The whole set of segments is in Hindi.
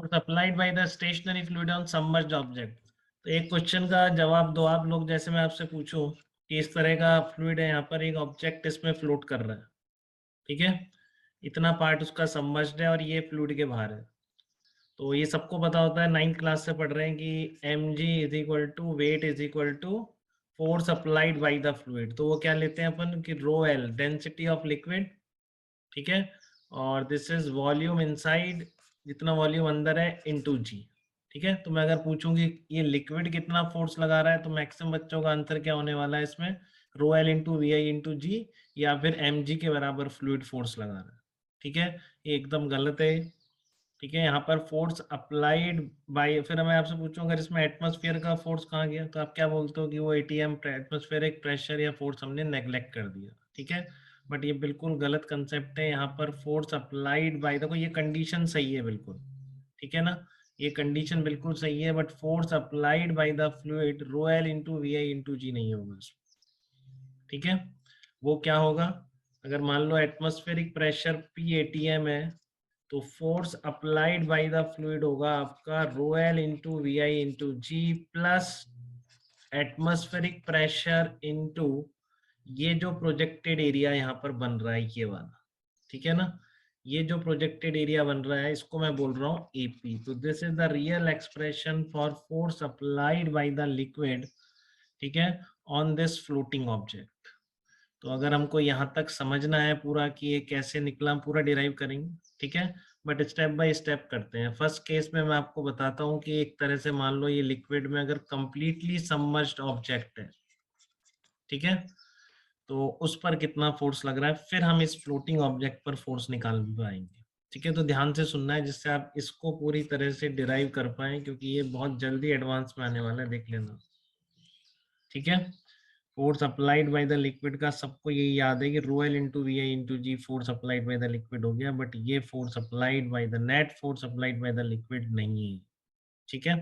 Force applied by the stationary fluid on submerged object. तो एक क्वेश्चन का जवाब दो आप लोग, जैसे मैं आपसे पूछूं कि इस तरह का फ्लूइड है, यहाँ पर एक ऑब्जेक्ट इसमें फ्लोट कर रहा है, ठीक है, इतना पार्ट उसका सबमर्ज्ड है और ये फ्लूइड के बाहर है। तो ये सबको पता होता है, 9th क्लास से पढ़ रहे हैं कि mg is equal to weight is equal to force applied by the fluid. तो वो क्या लेते हैं अपन कि rho L density of liquid, ठीक है, और दिस इज वॉल्यूम इनसाइड, जितना वॉल्यूम अंदर है, इनटू जी। ठीक है, तो मैं अगर पूछूं कि ये लिक्विड कितना फोर्स लगा रहा है, तो मैक्सिमम बच्चों का आंसर क्या होने वाला है इसमें, rho L into V I into G, या फिर एम जी के बराबर फ्लूइड फोर्स लगा रहा है। ठीक है, ये एकदम गलत है। ठीक है, यहाँ पर फोर्स अप्लाइड बाय, फिर मैं आपसे पूछूं अगर इसमें एटमॉस्फेयर का फोर्स कहाँ गया, तो आप क्या बोलते हो कि वो एटीएम एटमॉस्फेरिक प्रेशर या फोर्स हमने नेग्लेक्ट कर दिया। ठीक है, बट ये बिल्कुल गलत कंसेप्ट है। यहाँ पर फोर्स अप्लाइड बाय, देखो ये कंडीशन सही है बिल्कुल, ठीक है ना, ये कंडीशन बिल्कुल सही है, but force applied by the fluid rho L into V I into G नहीं होगा। ठीक है, वो क्या होगा, अगर मान लो एटमॉस्फेरिक प्रेशर पी एटीएम है, तो force applied by the fluid होगा आपका rho L into V I into G plus atmospheric pressure into ये जो प्रोजेक्टेड एरिया यहाँ पर बन रहा है ये वाला। ठीक है ना, ये जो प्रोजेक्टेड एरिया बन रहा है इसको मैं बोल रहा हूँ एपी। तो this is the real expression for force applied by the liquid, ठीक है, ऑन दिस फ्लोटिंग ऑब्जेक्ट। तो अगर हमको यहाँ तक समझना है पूरा कि ये कैसे निकला, हम पूरा डिराइव करेंगे। ठीक है, बट स्टेप बाय स्टेप करते हैं। फर्स्ट केस में मैं आपको बताता हूँ कि एक तरह से मान लो ये लिक्विड में अगर कंप्लीटली सबमर्ज्ड ऑब्जेक्ट है, ठीक है, तो उस पर कितना फोर्स लग रहा है, फिर हम इस फ्लोटिंग ऑब्जेक्ट पर फोर्स निकाल पाएंगे। ठीक है, तो ध्यान से सुनना है जिससे आप इसको पूरी तरह से डिराइव कर पाए, क्योंकि ये बहुत जल्दी एडवांस में आने वाला है, देख लेना। ठीक है, force applied by the liquid का सबको यही याद है कि rho L into V I into G force applied by the liquid हो गया, बट ये force applied by the net force applied by the liquid नहीं है। ठीक है,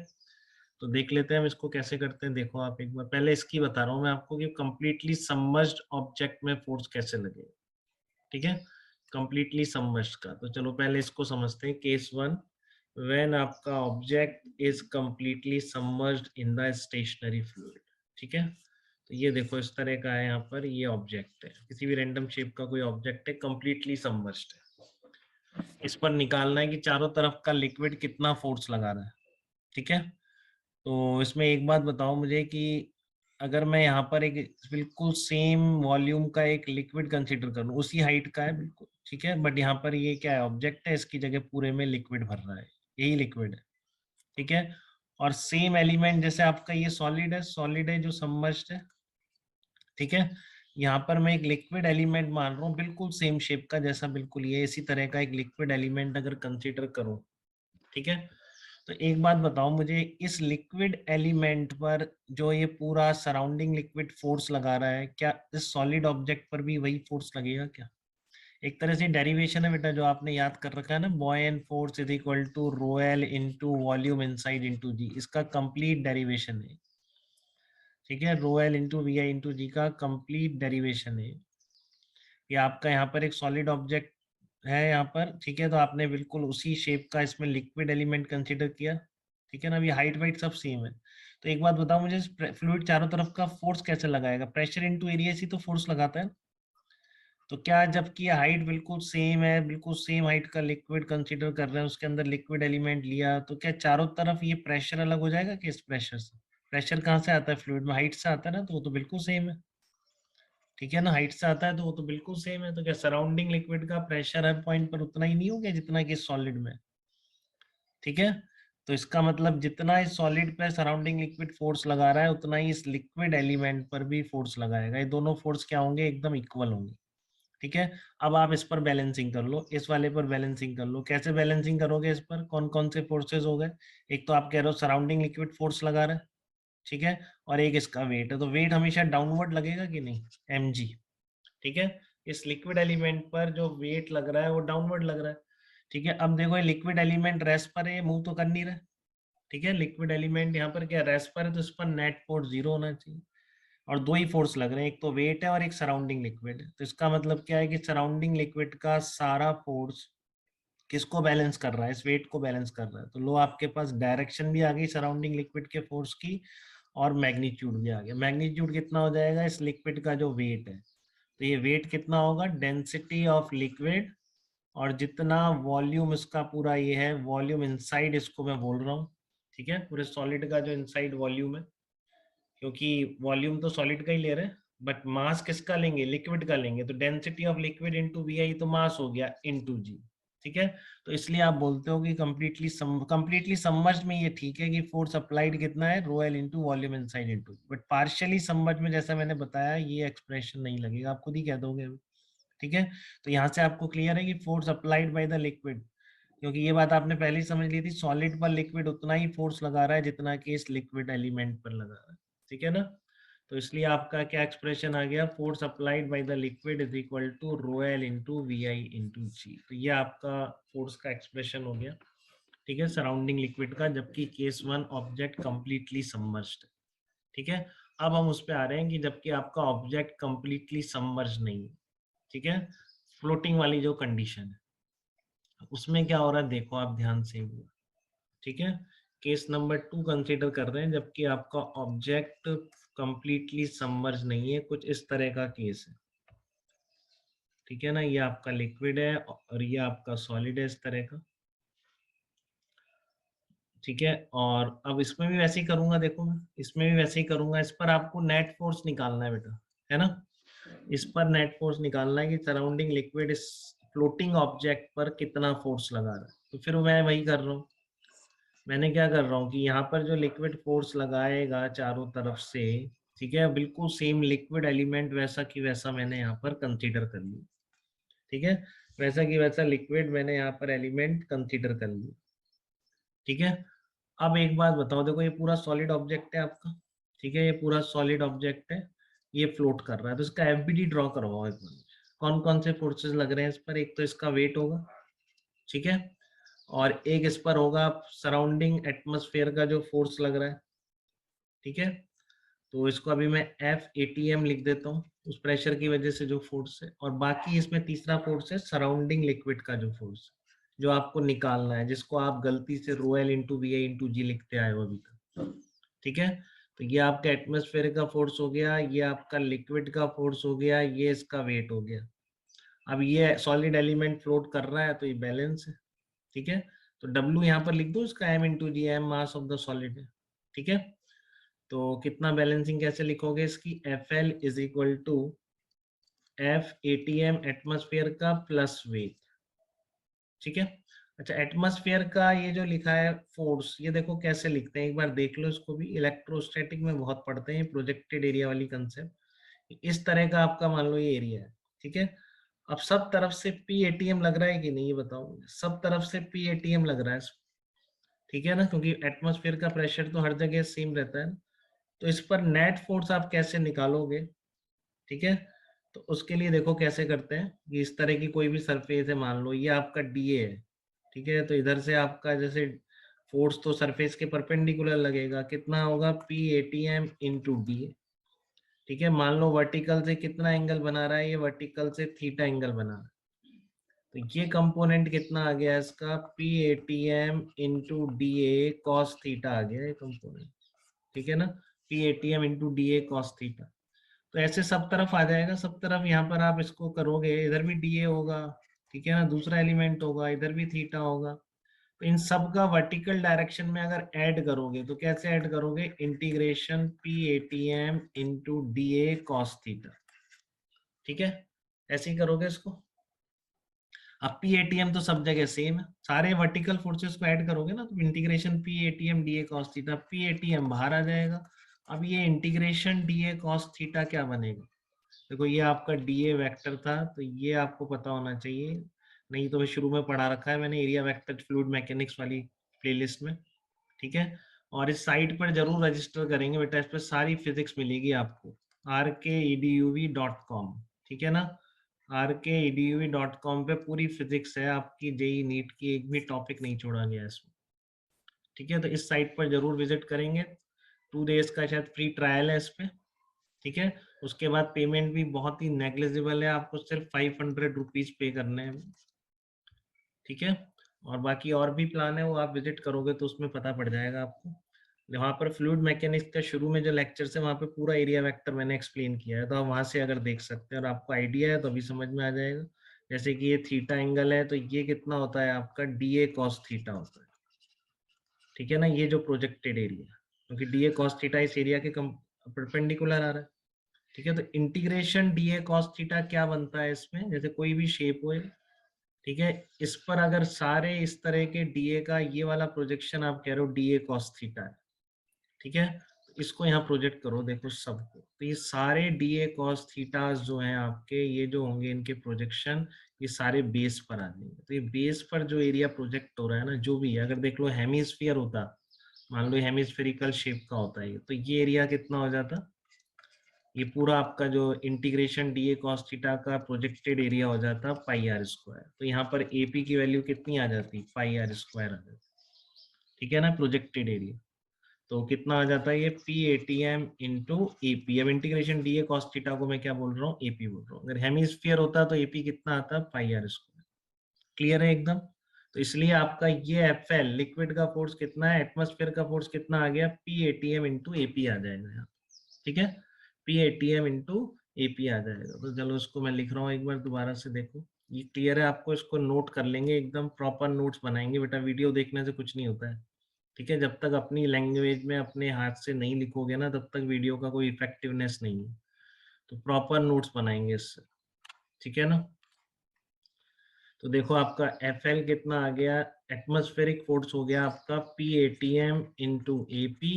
तो देख लेते हैं हम इसको कैसे करते हैं। देखो आप एक बार, पहले इसकी बता रहा हूँ मैं आपको कि कंप्लीटली सबमर्ज्ड ऑब्जेक्ट में फोर्स कैसे लगेगा। ठीक है, कंप्लीटली सबमर्ज्ड का, तो चलो पहले इसको समझते हैं। केस वन, व्हेन आपका object is completely submerged in the stationary fluid. ठीक है, तो ये देखो इस तरह का है, यहाँ पर ये ऑब्जेक्ट है, किसी भी रैंडम शेप का कोई ऑब्जेक्ट है, कंप्लीटली सबमर्ज्ड है। इस पर निकालना है कि चारों तरफ का लिक्विड कितना फोर्स लगा रहा है। ठीक है, तो इसमें एक बात बताओ मुझे कि अगर मैं यहाँ पर एक बिल्कुल सेम वॉल्यूम का एक लिक्विड कंसीडर करूँ, उसी हाइट का है बिल्कुल, ठीक है, बट यहाँ पर ये क्या है, ऑब्जेक्ट है, इसकी जगह पूरे में लिक्विड भर रहा है, यही लिक्विड है। ठीक है, और सेम एलिमेंट, जैसे आपका ये सॉलिड है जो सबमर्ज्ड है। ठीक है, यहाँ पर मैं एक लिक्विड एलिमेंट मान रहा हूँ बिल्कुल सेम शेप का, जैसा बिल्कुल ये इसी तरह का एक लिक्विड एलिमेंट अगर कंसीडर करूँ। ठीक है, तो एक बात बताओ मुझे, इस लिक्विड एलिमेंट पर जो ये पूरा सराउंडिंग लिक्विड फोर्स लगा रहा है, क्या इस सॉलिड ऑब्जेक्ट पर भी वही फोर्स लगेगा क्या? एक तरह से डेरिवेशन है बेटा, जो आपने याद कर रखा है ना, buoyant force is equal to rho L into volume inside into G, इसका कंप्लीट डेरिवेशन है। ठीक है, rho L into V I into G का कंप्लीट डेरिवेशन है। ये आपका यहाँ पर एक सॉलिड ऑब्जेक्ट है यहाँ पर, ठीक है, तो आपने बिल्कुल उसी शेप का इसमें लिक्विड एलिमेंट कंसीडर किया। ठीक है ना, अभी हाइट वाइट सब सेम है। तो एक बात बताओ मुझे, फ्लूइड चारों तरफ का फोर्स कैसे लगाएगा, प्रेशर इनटू एरिया से तो फोर्स लगाता है। तो क्या, जबकि हाइट बिल्कुल सेम है, बिल्कुल सेम हाइट का लिक्विड कंसीडर कर रहे हैं, उसके अंदर लिक्विड एलिमेंट लिया, तो क्या चारों तरफ ये प्रेशर अलग हो जाएगा कि इस प्रेशर से? प्रेशर कहाँ से आता है फ्लूइड में, हाइट से आता है ना, तो वो तो बिल्कुल सेम है। ठीक है ना, हाइट से आता है तो वो तो बिल्कुल सेम है। तो क्या सराउंडिंग लिक्विड का प्रेशर हर पॉइंट पर उतना ही नहीं हो गया जितना कि सॉलिड में? ठीक है, तो इसका मतलब जितना इस सॉलिड पे सराउंडिंग लिक्विड फोर्स लगा रहा है, उतना ही इस लिक्विड एलिमेंट पर भी फोर्स लगाएगा। ये दोनों फोर्स क्या होंगे, एकदम इक्वल होंगे। ठीक है, अब आप इस पर बैलेंसिंग कर लो, इस वाले पर बैलेंसिंग कर लो। कैसे बैलेंसिंग करोगे, इस पर कौन कौन से फोर्सेस हो गए? एक तो आप कह रहे हो सराउंडिंग लिक्विड फोर्स लगा रहा है, ठीक है, और एक इसका वेट है, तो वेट हमेशा डाउनवर्ड लगेगा कि नहीं, mg। ठीक है, इस लिक्विड एलिमेंट पर जो वेट लग रहा है वो डाउनवर्ड लग रहा है। ठीक है, अब देखो ये लिक्विड एलिमेंट रेस्ट पर है, मूव तो कर नहीं रहा है। ठीक है, लिक्विड एलिमेंट यहाँ पर क्या रेस्ट पर है, तो इस पर नेट फोर्स 0 होना चाहिए। और दो ही फोर्स लग रहे हैं, एक तो वेट है और एक सराउंडिंग लिक्विड है। तो इसका मतलब क्या है कि सराउंडिंग लिक्विड का सारा फोर्स किसको बैलेंस कर रहा है, इस वेट को बैलेंस कर रहा है। तो लो आपके पास डायरेक्शन भी आ गई सराउंडिंग लिक्विड के फोर्स की, और मैग्नीट्यूड भी आ गया। मैग्नीट्यूड कितना हो जाएगा इस लिक्विड का जो वेट है, तो ये वेट कितना होगा, डेंसिटी ऑफ लिक्विड, और जितना वॉल्यूम इसका पूरा ये है, वॉल्यूम इनसाइड इसको मैं बोल रहा हूँ, ठीक है, पूरे सॉलिड का जो इनसाइड वॉल्यूम है, क्योंकि वॉल्यूम तो सॉलिड का ही ले रहे हैं, बट मास किसका लेंगे, लिक्विड का लेंगे, तो density of liquid into V तो मास हो गया इनटू जी, ठीक है। तो इसलिए आप बोलते हो कि कंप्लीटली सबमर्ज्ड में ये ठीक है कि फोर्स अप्लाइड कितना है, rho L into volume inside into, but partially submerged में जैसा मैंने बताया ये एक्सप्रेशन नहीं लगेगा, आप खुद ही कह दोगे, ठीक है। तो यहाँ से आपको क्लियर है कि force applied by the liquid, क्योंकि ये बात आपने पहले ही समझ ली थी, सॉलिड पर लिक्विड उतना ही फोर्स लगा रहा है जितना कि इस लिक्विड एलिमेंट पर लगा रहा है, ठीक है ना। तो इसलिए आपका क्या एक्सप्रेशन आ गया, force applied by the liquid is equal to rho L into V I into G. तो ये आपका फोर्स का एक्सप्रेशन हो गया, ठीक है, सराउंडिंग लिक्विड का, जबकि केस 1 ऑब्जेक्ट कंप्लीटली सबमर्ज्ड, ठीक है। अब हम उस पे आ रहे हैं कि जबकि आपका ऑब्जेक्ट कंप्लीटली सबमर्ज नहीं है, ठीक है, फ्लोटिंग वाली जो कंडीशन है, उसमें क्या हो रहा है देखो आप ध्यान से, ठीक है। केस नंबर 2 कंसीडर कर रहे हैं, जबकि आपका ऑब्जेक्ट कंप्लीटली सबमर्ज नहीं है, कुछ इस तरह का केस है, ठीक है ना। ये आपका लिक्विड है और ये आपका सॉलिड है इस तरह का, ठीक है। और अब इसमें भी वैसे ही करूंगा, देखो मैं इसमें भी वैसे ही करूंगा, इस पर आपको नेट फोर्स निकालना है बेटा, है ना। इस पर नेट फोर्स निकालना है कि सराउंडिंग लिक्विड इस फ्लोटिंग ऑब्जेक्ट पर कितना फोर्स लगा रहा है। तो फिर मैं वही कर रहा हूँ, मैंने क्या कर रहा हूँ कि यहाँ पर जो लिक्विड फोर्स लगाएगा चारों तरफ से, ठीक है, बिल्कुल सेम लिक्विड एलिमेंट वैसा की वैसा मैंने यहाँ पर कंसीडर कर लिया, ठीक है, वैसा की वैसा लिक्विड मैंने यहाँ पर एलिमेंट कंसीडर कर लिया, ठीक है। अब एक बात बताओ, देखो ये पूरा सॉलिड ऑब्जेक्ट है आपका, ठीक है, ये पूरा सॉलिड ऑब्जेक्ट है, ये फ्लोट कर रहा है, तो इसका एफबीडी ड्रॉ करवाओ एक बार, कौन कौन से फोर्सेस लग रहे हैं इस पर। एक तो इसका वेट होगा, ठीक है, और एक इस पर होगा सराउंडिंग एटमॉस्फेयर का जो फोर्स लग रहा है, ठीक है। तो इसको अभी मैं एफ एटीएम लिख देता हूँ, उस प्रेशर की वजह से जो फोर्स है, और बाकी इसमें तीसरा फोर्स है सराउंडिंग लिक्विड का जो फोर्स, जो आपको निकालना है, जिसको आप गलती से rho L into V I into G लिखते आए हो अभी तक, ठीक है। तो ये आपका एटमॉस्फेयर का फोर्स हो गया, ये आपका लिक्विड का फोर्स हो गया, ये इसका वेट हो गया। अब ये सॉलिड एलिमेंट फ्लोट कर रहा है तो ये बैलेंस है, ठीक है। तो W यहाँ पर लिख दो, इसका m into G, M mass of the solid है, ठीक है। तो कितना बैलेंसिंग कैसे लिखोगे इसकी, FL is equal to F ATM atmosphere का प्लस वेट, ठीक है। अच्छा, एटमॉस्फेयर का ये जो लिखा है फोर्स, ये देखो कैसे लिखते हैं, एक बार देख लो इसको भी, इलेक्ट्रोस्टैटिक में बहुत पढ़ते हैं प्रोजेक्टेड एरिया वाली कंसेप्ट। इस तरह का आपका मान लो ये एरिया है, ठीक है। अब सब तरफ से PATM लग रहा है कि नहीं, ये बताओ मुझे, सब तरफ से PATM लग रहा है, ठीक है ना, क्योंकि एटमॉस्फेयर का प्रेशर तो हर जगह सेम रहता है ना। तो इस पर नेट फोर्स आप कैसे निकालोगे, ठीक है। तो उसके लिए देखो कैसे करते हैं, कि इस तरह की कोई भी सरफेस है, मान लो ये आपका DA है, ठीक है। तो इधर से आपका जैसे फोर्स तो सरफेस के परपेंडिकुलर लगेगा, कितना होगा PATM इंटू DA, ठीक है। मान लो वर्टिकल से कितना एंगल बना रहा है, ये वर्टिकल से थीटा एंगल बना रहा है, तो ये कंपोनेंट कितना आ गया इसका, PATM into DA cos theta आ गया ये कंपोनेंट, ठीक है ना, PATM into DA cos theta. तो ऐसे सब तरफ आ जाएगा, सब तरफ यहाँ पर आप इसको करोगे, इधर भी DA होगा, ठीक है ना, दूसरा एलिमेंट होगा, इधर भी थीटा होगा। तो इन सब का वर्टिकल डायरेक्शन में अगर ऐड करोगे तो कैसे ऐड करोगे, integration PATM into DA cos theta, ठीक है, ऐसे ही करोगे इसको। अब PATM तो सब जगह सेम है, सारे वर्टिकल फोर्सेस को ऐड करोगे ना, तो integration PATM DA cos theta, PATM बाहर आ जाएगा। अब ये इंटीग्रेशन DA cos थीटा क्या बनेगा, देखो ये आपका DA वेक्टर था, तो ये आपको पता होना चाहिए, नहीं तो शुरू में पढ़ा रखा है मैंने एरिया वेक्टर फ्लूइड मैकेनिक्स वाली प्लेलिस्ट में, ठीक है। और इस साइट पर जरूर रजिस्टर करेंगे बेटा, इस पर सारी फिजिक्स मिलेगी आपको, rkeduv.com, ठीक है ना, rkeduv.com पे पूरी फिजिक्स है आपकी, जेई नीट की एक भी टॉपिक नहीं छोड़ा गया इसमें, ठीक है। तो इस साइट पर जरूर विजिट करेंगे, 2 days का शायद फ्री ट्रायल है इस पे, ठीक है। उसके बाद पेमेंट भी बहुत ही नेग्लिजिबल है, आपको सिर्फ 500 रुपीज पे करने हैं, ठीक है। और बाकी और भी प्लान है, वो आप विजिट करोगे तो उसमें पता पड़ जाएगा आपको। वहाँ पर फ्लूइड मैकेनिक्स का शुरू में जो लेक्चर है वहाँ पे पूरा एरिया वेक्टर मैंने एक्सप्लेन किया है, तो आप वहाँ से अगर देख सकते हैं और आपको आइडिया है तो अभी समझ में आ जाएगा। जैसे कि ये थीटा एंगल है तो ये कितना होता है आपका डी ए कॉस थीटा होता है, ठीक है ना, ये जो प्रोजेक्टेड एरिया, क्योंकि डी ए कॉस थीटा इस एरिया के परपेंडिकुलर आ रहा है, ठीक है। तो integration D A cos theta क्या बनता है इसमें, जैसे कोई भी शेप हो, ठीक है, इस पर अगर सारे इस तरह के डीए का ये वाला प्रोजेक्शन आप कह रहे हो डीए कॉस थीटा है, ठीक है, तो इसको यहाँ प्रोजेक्ट करो, देखो सबको, तो ये सारे डीए कॉस थीटास जो हैं आपके, ये जो होंगे इनके प्रोजेक्शन, ये सारे बेस पर आ जाएंगे। तो ये बेस पर जो एरिया प्रोजेक्ट हो रहा है ना, जो भी है, अगर देख लो हेमिस्फीयर होता, मान लो हेमिस्फेरिकल शेप का होता है, तो ये एरिया कितना हो जाता, ये पूरा आपका जो integration D A cos theta का प्रोजेक्टेड एरिया हो जाता पाई आर स्क्वायर। तो यहाँ पर एपी की वैल्यू कितनी आ जाती, पाई आर स्क्वायर आ जाती, ठीक है ना, प्रोजेक्टेड एरिया। तो कितना आ जाता है ये P A T M into AP. अब integration D A cos theta को मैं क्या बोल रहा हूँ, एपी बोल रहा हूँ। अगर हेमिस्फीयर होता तो एपी कितना आता, पाई आर स्क्वायर। क्लियर है एकदम। तो इसलिए आपका ये एफ एल लिक्विड का फोर्स कितना है, एटमोस्फेयर का फोर्स कितना आ गया, P A T M into AP आ जाएगा यहाँ, ठीक है, P A T M into AP आ जाएगा। तो चलो इसको मैं लिख रहा हूँ एक बार दोबारा से, देखो ये क्लियर है आपको, इसको नोट कर लेंगे, एकदम प्रॉपर नोट्स बनाएंगे बेटा, वीडियो देखने से कुछ नहीं होता है, ठीक है। जब तक अपनी लैंग्वेज में अपने हाथ से नहीं लिखोगे ना, तब तक वीडियो का कोई इफेक्टिवनेस नहीं है। तो प्रॉपर नोट्स बनाएंगे इससे, ठीक है ना। तो देखो आपका एफ एल कितना आ गया, एटमोस्फेरिक फोर्स हो गया आपका P A T M into A P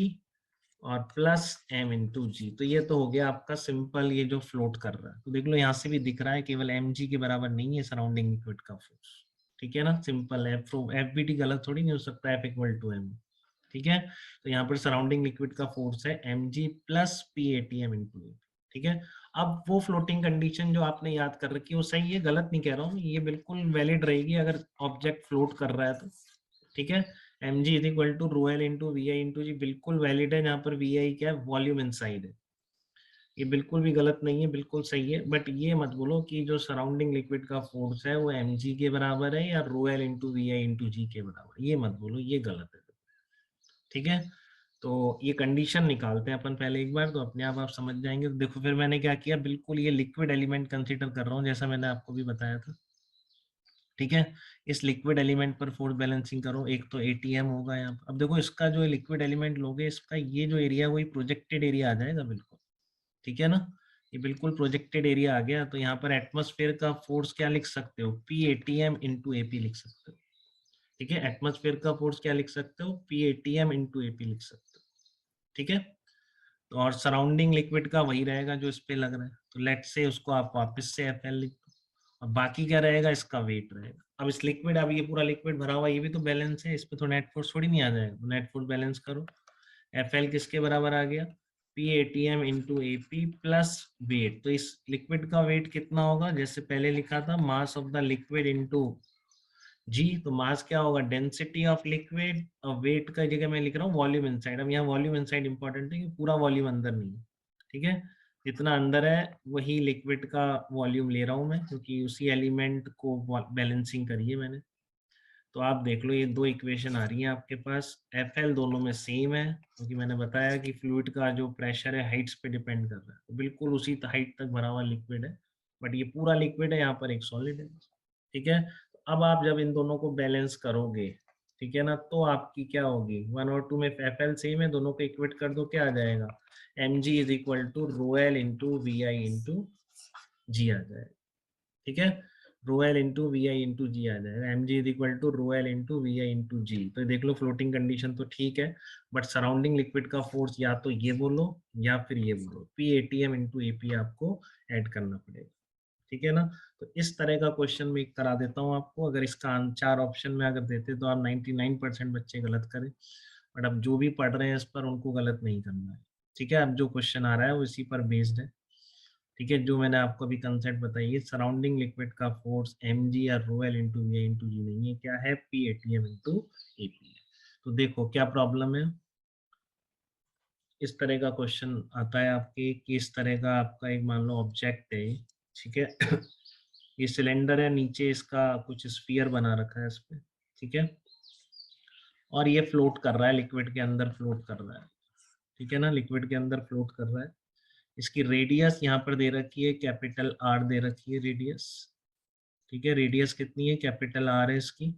और प्लस एम इंटू जी। तो ये तो हो गया आपका सिंपल, ये जो फ्लोट कर रहा है, तो देख लो यहाँ से भी दिख रहा है, केवल एम जी के बराबर नहीं है सराउंडिंग लिक्विड का फोर्स, ठीक है ना, सिंपल है। एफ बी टी गलत थोड़ी नहीं हो सकता, एफ इक्वल टू एम, ठीक है। तो यहाँ पर सराउंडिंग लिक्विड का फोर्स है M G plus P A T M into A, ठीक है। अब वो फ्लोटिंग कंडीशन जो आपने याद कर रखी है वो सही है, गलत नहीं कह रहा हूँ, ये बिल्कुल वैलिड रहेगी अगर ऑब्जेक्ट फ्लोट कर रहा है तो, ठीक है। M G is equal to rho L into V I into G, बिल्कुल वैलिड है। यहाँ पर वी आई क्या है, वॉल्यूम इनसाइड है, ये बिल्कुल भी गलत नहीं है, बिल्कुल सही है। बट ये मत बोलो कि जो सराउंडिंग लिक्विड का फोर्स है वो एम जी के बराबर है या rho L into V I into G के बराबर, ये मत बोलो, ये गलत है, ठीक है। तो ये कंडीशन निकालते हैं अपन पहले एक बार, तो अपने आप समझ जाएंगे। तो देखो फिर मैंने क्या किया, बिल्कुल ये लिक्विड एलिमेंट कंसीडर कर रहा हूँ, जैसा मैंने आपको भी बताया था, ठीक है। इस लिक्विड एलिमेंट पर फोर्स बैलेंसिंग करो, एक तो एटीएम होगा यहाँ पर। अब देखो इसका जो लिक्विड एलिमेंट लोगे, इसका ये जो एरिया वही प्रोजेक्टेड एरिया आ जाएगा बिल्कुल, ठीक है ना, ये बिल्कुल प्रोजेक्टेड एरिया आ गया। तो यहाँ पर एटमॉस्फेयर का फोर्स क्या लिख सकते हो, पी एटीएम इंटू एपी लिख सकते हो, ठीक है। एटमॉस्फेयर का फोर्स क्या लिख सकते हो, पी एटीएम इंटू एपी लिख सकते हो, ठीक है। तो और सराउंडिंग लिक्विड का वही रहेगा जो इस पे लग रहा है, तो लेट से उसको आप वापस से एफ एल लिख दो। और बाकी क्या रहेगा, इसका वेट रहेगा। अब इस लिक्विड, अब ये पूरा लिक्विड भरा हुआ, ये भी तो बैलेंस है, इस पे तो नेट फोर्स थोड़ी नहीं आ जाएगा, तो नेट फोर्स बैलेंस करो। एफ एल किसके बराबर आ गया, P A T M into A P plus weight. तो इस लिक्विड का वेट कितना होगा, जैसे पहले लिखा था, mass of the liquid into G. तो मास क्या होगा, डेंसिटी ऑफ लिक्विड, और वेट का जगह मैं लिख रहा हूँ वॉल्यूम इनसाइड। अब यहाँ वॉल्यूम इनसाइड इंपॉर्टेंट है कि पूरा वॉल्यूम अंदर नहीं है, ठीक है। जितना अंदर है वही लिक्विड का वॉल्यूम ले रहा हूँ मैं, क्योंकि उसी एलिमेंट को बैलेंसिंग करी है मैंने। तो आप देख लो, ये दो इक्वेशन आ रही हैं आपके पास, एफ एल दोनों में सेम है, क्योंकि मैंने बताया कि फ्लूइड का जो प्रेशर है हाइट्स पे डिपेंड कर रहा है, तो बिल्कुल उसी हाइट तक भरा हुआ लिक्विड है। बट ये पूरा लिक्विड है, यहाँ पर एक सॉलिड है, ठीक है। अब आप जब इन दोनों को बैलेंस करोगे, ठीक है ना, तो आपकी क्या होगी, 1 और 2 में एफ एल सेम है, दोनों को इक्वेट कर दो, क्या आ जाएगा, M G is equal to rho L into V I into G आ जाएगा, ठीक है। Rho L into V I into G आ जाएगा, M G is equal to rho L into V I into G. तो देख लो फ्लोटिंग कंडीशन तो ठीक है, बट सराउंडिंग लिक्विड का फोर्स या तो ये बोलो या फिर ये बोलो, P A T M into A P आपको ऐड करना पड़ेगा, ठीक है ना। तो इस तरह का क्वेश्चन मैं करा देता हूँ आपको, अगर इसका 4 ऑप्शन में अगर देते तो आप 99% बच्चे गलत करें, बट अब जो भी पढ़ रहे हैं इस पर उनको गलत नहीं करना है, ठीक है। अब जो क्वेश्चन आ रहा है वो इसी पर बेस्ड है, ठीक है। जो मैंने आपको अभी कंसेप्ट बताई है, सराउंडिंग लिक्विड का फोर्स एम जी या rho L into V into G नहीं है, क्या है, P A T M into A P है। तो देखो क्या प्रॉब्लम है, इस तरह का क्वेश्चन आता है आपके कि इस तरह का आपका एक मान लो ऑब्जेक्ट है, ठीक है। ये सिलेंडर है, नीचे इसका कुछ स्फीयर बना रखा है इस पे, ठीक है, और ये फ्लोट कर रहा है, लिक्विड के अंदर फ्लोट कर रहा है, ठीक है ना, लिक्विड के अंदर फ्लोट कर रहा है। इसकी रेडियस यहाँ पर दे रखी है, कैपिटल आर दे रखी है रेडियस, ठीक है, रेडियस कितनी है, कैपिटल आर है इसकी,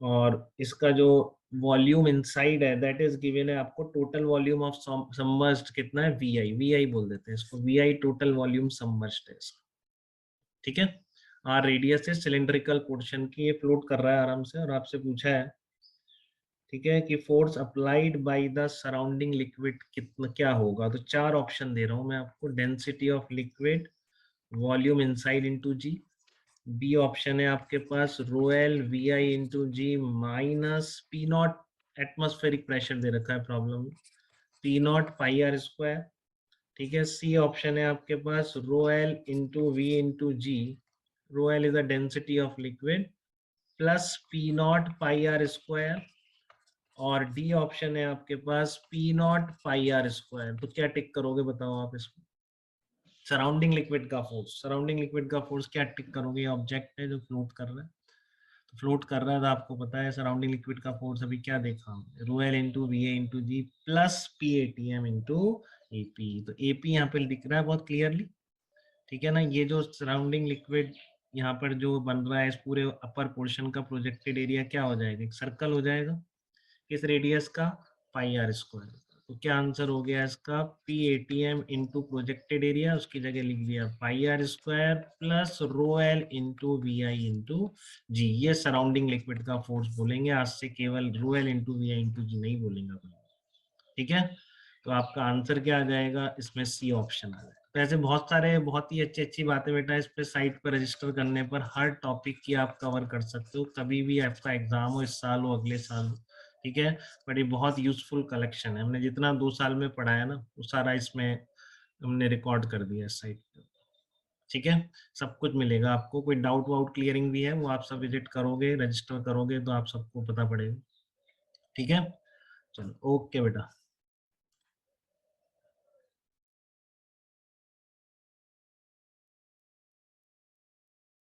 और इसका जो वॉल्यूम इनसाइड है दैट इज गिवन है आपको, टोटल वॉल्यूम ऑफ सबमर्ज्ड कितना है, वी आई बोल देते हैं इसको, वी टोटल वॉल्यूम सबमर्ज्ड है इसका, ठीक है। आर रेडियस है सिलेंड्रिकल पोर्शन की, ये फ्लोट कर रहा है आराम से, और आपसे पूछा है, ठीक है, कि force applied by the surrounding liquid कितना क्या होगा, तो चार ऑप्शन दे रहा हूं मैं आपको, density of liquid, volume inside into G, B option है आपके पास rho L V I into G minus P nought, atmospheric pressure दे रखा है प्रॉब्लम में, P nought pi R square, ठीक है। सी ऑप्शन है आपके पास rho L into V into G, rho L is the density of liquid, plus P nought pi R square, और डी ऑप्शन है आपके पास P nought pi R square. तो क्या टिक करोगे बताओ आप इसको, सराउंडिंग लिक्विड का फोर्स, सराउंडिंग लिक्विड का फोर्स क्या टिक करोगे, ऑब्जेक्ट है जो फ्लोट कर रहा है, तो फ्लोट कर रहा है तो आपको पता है सराउंडिंग लिक्विड का फोर्स अभी क्या देखा हमने, rho L into V A into G plus P A T M into A P, तो ए पी यहाँ पे दिख रहा है बहुत क्लियरली, ठीक है ना। ये जो सराउंडिंग लिक्विड यहाँ पर जो बन रहा है, इस पूरे अपर पोर्शन का प्रोजेक्टेड एरिया क्या हो जाएगा, एक सर्कल हो जाएगा, किस रेडियस का, पाई आर स्क्वायर। तो क्या आंसर हो गया इसका, P A T M into projected area, उसकी जगह लिख दिया pi R square plus rho L into V I into G, ये सराउंडिंग लिक्विड का फोर्स बोलेंगे, आज से केवल rho L into V I into G नहीं बोलेंगे, ठीक है। तो आपका आंसर क्या आ जाएगा इसमें, सी ऑप्शन आ जाएगा। तो ऐसे बहुत सारे बहुत ही अच्छी अच्छी बातें बेटा इस पे साइट पर रजिस्टर करने पर हर टॉपिक की आप कवर कर सकते हो, कभी भी आपका एग्जाम हो, इस साल हो अगले साल हो, ठीक है। बट ये बहुत यूजफुल कलेक्शन है, हमने जितना 2 साल में पढ़ाया ना वो सारा इसमें हमने रिकॉर्ड कर दिया इस साइट पे, ठीक है। सब कुछ मिलेगा आपको, कोई डाउट वाउट क्लियरिंग भी है वो आप सब विजिट करोगे, रजिस्टर करोगे तो आप सबको पता पड़ेगा, ठीक है। चलो ओके बेटा।